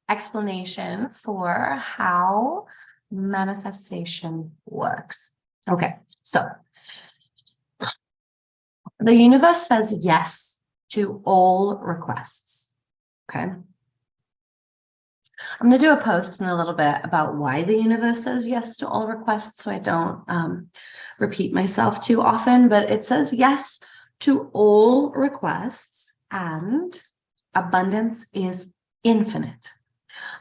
explanation for how manifestation works. Okay, so the universe says yes to all requests. Okay. I'm going to do a post in a little bit about why the universe says yes to all requests, so I don't repeat myself too often, but it says yes to all requests, and abundance is infinite.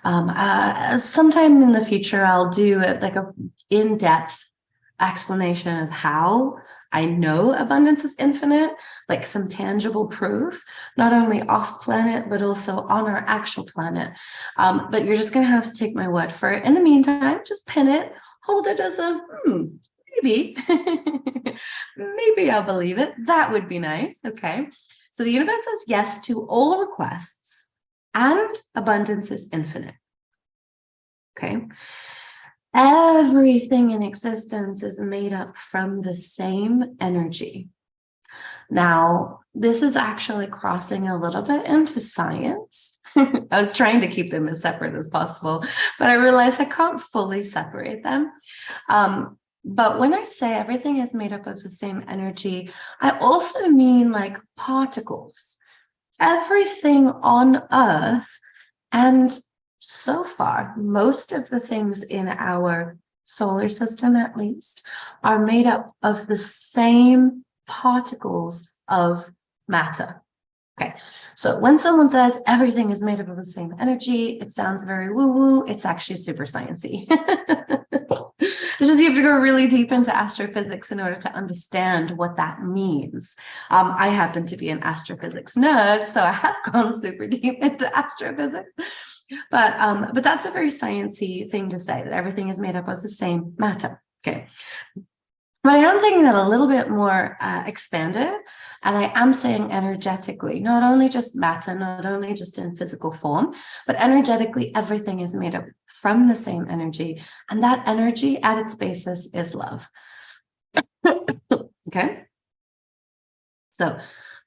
Sometime in the future, I'll do like a in-depth explanation of how I know abundance is infinite, like some tangible proof, not only off planet, but also on our actual planet. But you're just going to have to take my word for it. In the meantime, just pin it, hold it as a maybe, maybe I'll believe it. That would be nice. Okay. So the universe says yes to all requests, and abundance is infinite. Okay. Everything in existence is made up from the same energy. Now, this is actually crossing a little bit into science. I was trying to keep them as separate as possible, but I realized I can't fully separate them. But when I say everything is made up of the same energy, I also mean like particles. Everything on Earth, and so far, most of the things in our solar system, at least, are made up of the same particles of matter. Okay, so when someone says everything is made up of the same energy, it sounds very woo-woo. It's actually super sciencey. It's just you have to go really deep into astrophysics in order to understand what that means. I happen to be an astrophysics nerd, so I have gone super deep into astrophysics. But that's a very sciencey thing to say, that everything is made up of the same matter. Okay. But I am thinking that a little bit more expanded, and I am saying energetically, not only just matter, not only just in physical form, but energetically, everything is made up from the same energy, and that energy at its basis is love. Okay? So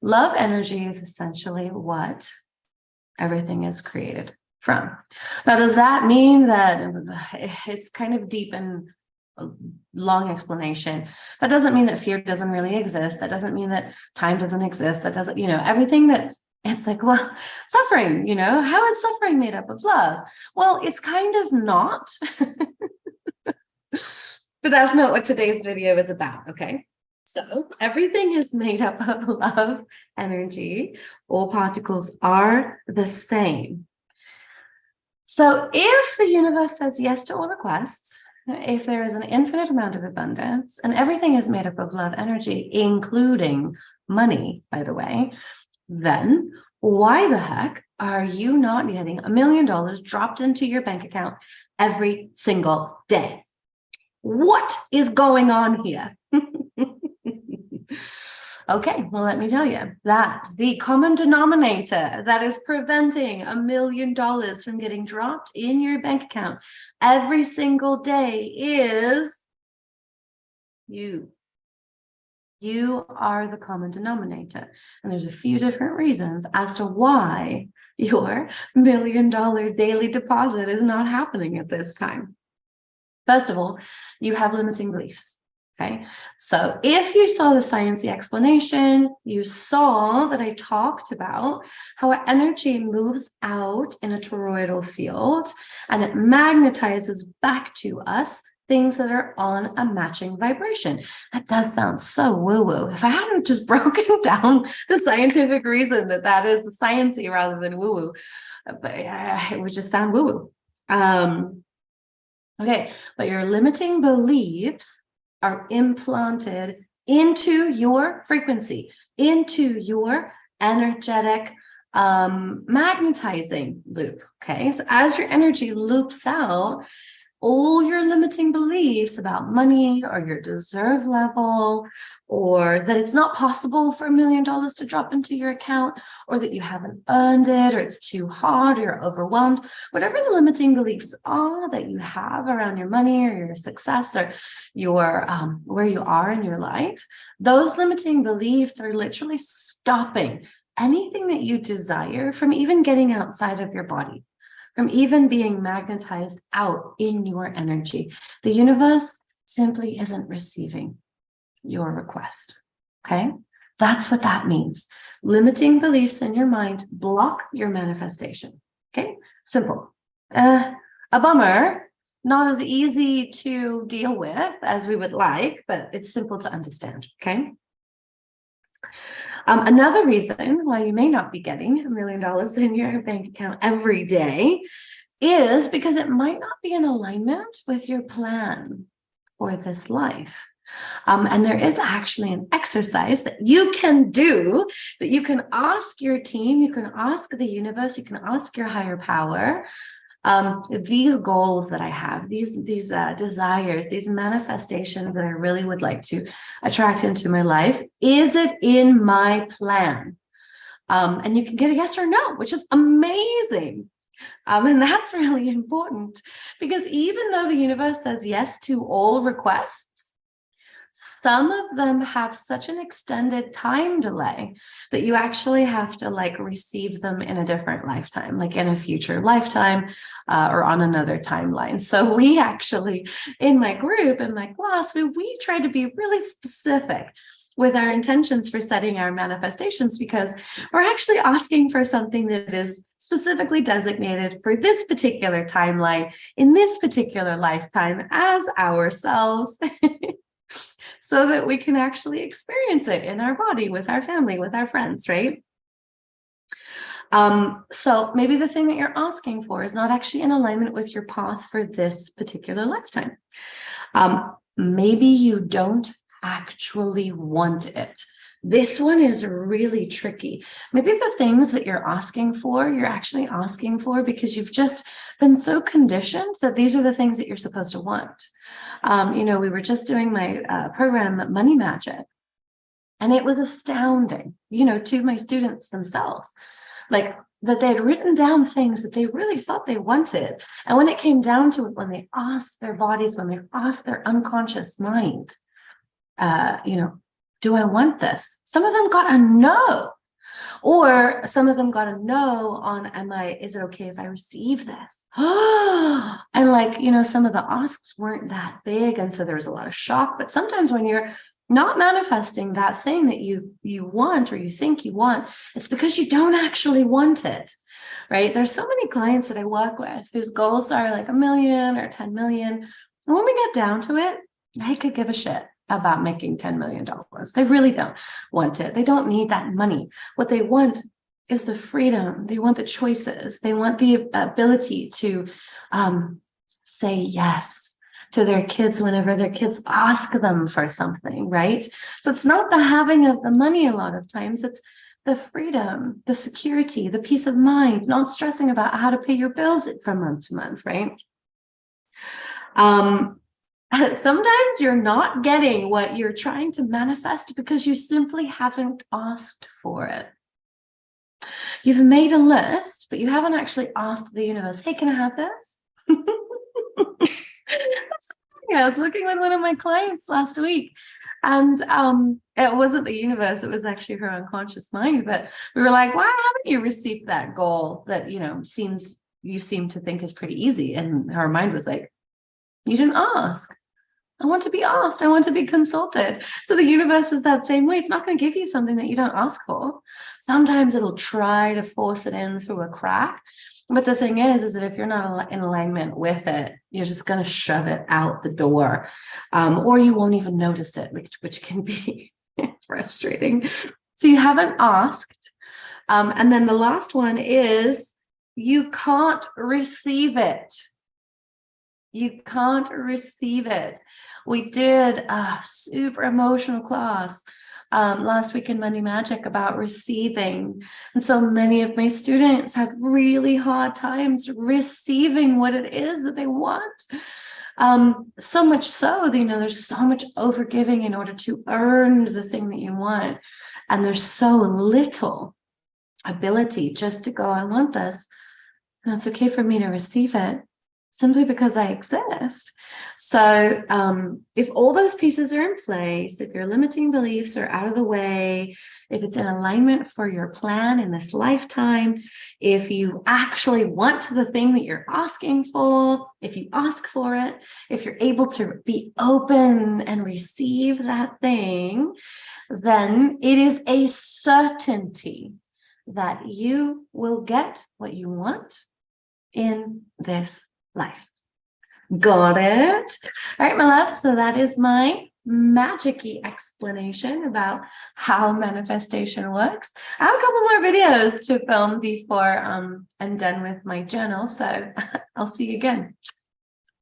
love energy is essentially what everything is created from. Now, does that mean that it's kind of deep and a long explanation? That doesn't mean that fear doesn't really exist. That doesn't mean that time doesn't exist. That doesn't, everything that it's like, well, suffering, how is suffering made up of love? Well, it's kind of not, but that's not what today's video is about. Okay. So everything is made up of love energy. All particles are the same. So if the universe says yes to all requests, if there is an infinite amount of abundance, and everything is made up of love energy, including money, by the way, then why the heck are you not getting $1 million dropped into your bank account every single day? What is going on here? Okay, well, let me tell you that the common denominator that is preventing $1 million from getting dropped in your bank account every single day is you. You are the common denominator. And there's a few different reasons as to why your $1 million daily deposit is not happening at this time. First of all, you have limiting beliefs. Okay, so if you saw the sciencey explanation, you saw that I talked about how our energy moves out in a toroidal field and it magnetizes back to us things that are on a matching vibration. That does sound so woo-woo. If I hadn't just broken down the scientific reason that is the sciencey rather than woo-woo, but it would just sound woo-woo. Okay, but your limiting beliefs are implanted into your frequency, into your energetic magnetizing loop. Okay, so as your energy loops out, all your limiting beliefs about money or your deserve level, or that it's not possible for $1 million to drop into your account, or that you haven't earned it, or it's too hard, or you're overwhelmed, whatever the limiting beliefs are that you have around your money or your success or your where you are in your life, those limiting beliefs are literally stopping anything that you desire from even getting outside of your body. from even being magnetized out in your energy. The universe simply isn't receiving your request. Okay? That's what that means. Limiting beliefs in your mind block your manifestation. Okay? Simple. A bummer, not as easy to deal with as we would like, but it's simple to understand. Okay? Another reason why you may not be getting $1 million in your bank account every day is because it might not be in alignment with your plan for this life. And there is actually an exercise that you can do, that you can ask your team, you can ask the universe, you can ask your higher power. These goals that I have, these desires, these manifestations that I really would like to attract into my life, is it in my plan? And you can get a yes or no, which is amazing. And that's really important, because even though the universe says yes to all requests, some of them have such an extended time delay that you actually have to receive them in a different lifetime, like in a future lifetime or on another timeline. So we actually, in my group, in my class, we try to be really specific with our intentions for setting our manifestations, because we're actually asking for something that is specifically designated for this particular timeline in this particular lifetime as ourselves. So that we can actually experience it in our body, with our family, with our friends, right? So maybe the thing that you're asking for is not actually in alignment with your path for this particular lifetime. Maybe you don't actually want it. This one is really tricky. Maybe the things that you're asking for, you're actually asking for because you've just been so conditioned that these are the things that you're supposed to want. We were just doing my program, Money Magic, and it was astounding, to my students themselves, like that they had written down things that they really thought they wanted. And when it came down to it, when they asked their bodies, when they asked their unconscious mind, do I want this? Some of them got a no, or some of them got a no on, is it okay if I receive this? And some of the asks weren't that big. And so there was a lot of shock. But sometimes when you're not manifesting that thing that you want, or you think you want, it's because you don't actually want it, right? There's so many clients that I work with whose goals are like 1 million or 10 million. And when we get down to it, they could give a shit about making $10 million. They really don't want it. They don't need that money. What they want is the freedom. They want the choices. They want the ability to say yes to their kids whenever their kids ask them for something, right? So it's not the having of the money a lot of times. It's the freedom, the security, the peace of mind, not stressing about how to pay your bills from month to month, right? Sometimes you're not getting what you're trying to manifest because you simply haven't asked for it. You've made a list, but you haven't actually asked the universe, hey, can I have this? I was working with one of my clients last week, and it wasn't the universe, it was actually her unconscious mind. But we were like, why haven't you received that goal that you seem to think is pretty easy? And her mind was like, you didn't ask. I want to be asked. I want to be consulted. So the universe is that same way. It's not going to give you something that you don't ask for. Sometimes it'll try to force it in through a crack. But the thing is that if you're not in alignment with it, you're just going to shove it out the door, or you won't even notice it, which can be frustrating. So you haven't asked. And then the last one is you can't receive it. You can't receive it. We did a super emotional class last week in Money Magic about receiving. And so many of my students had really hard times receiving what it is that they want. So much so, there's so much overgiving in order to earn the thing that you want. And there's so little ability just to go, I want this. And it's okay for me to receive it. simply because I exist. So if all those pieces are in place, if your limiting beliefs are out of the way, if it's in alignment for your plan in this lifetime, if you actually want the thing that you're asking for, if you ask for it, if you're able to be open and receive that thing, then it is a certainty that you will get what you want in this life. Got it? All right, my love. So that is my magic-y explanation about how manifestation works. I have a couple more videos to film before I'm done with my journal. So I'll see you again.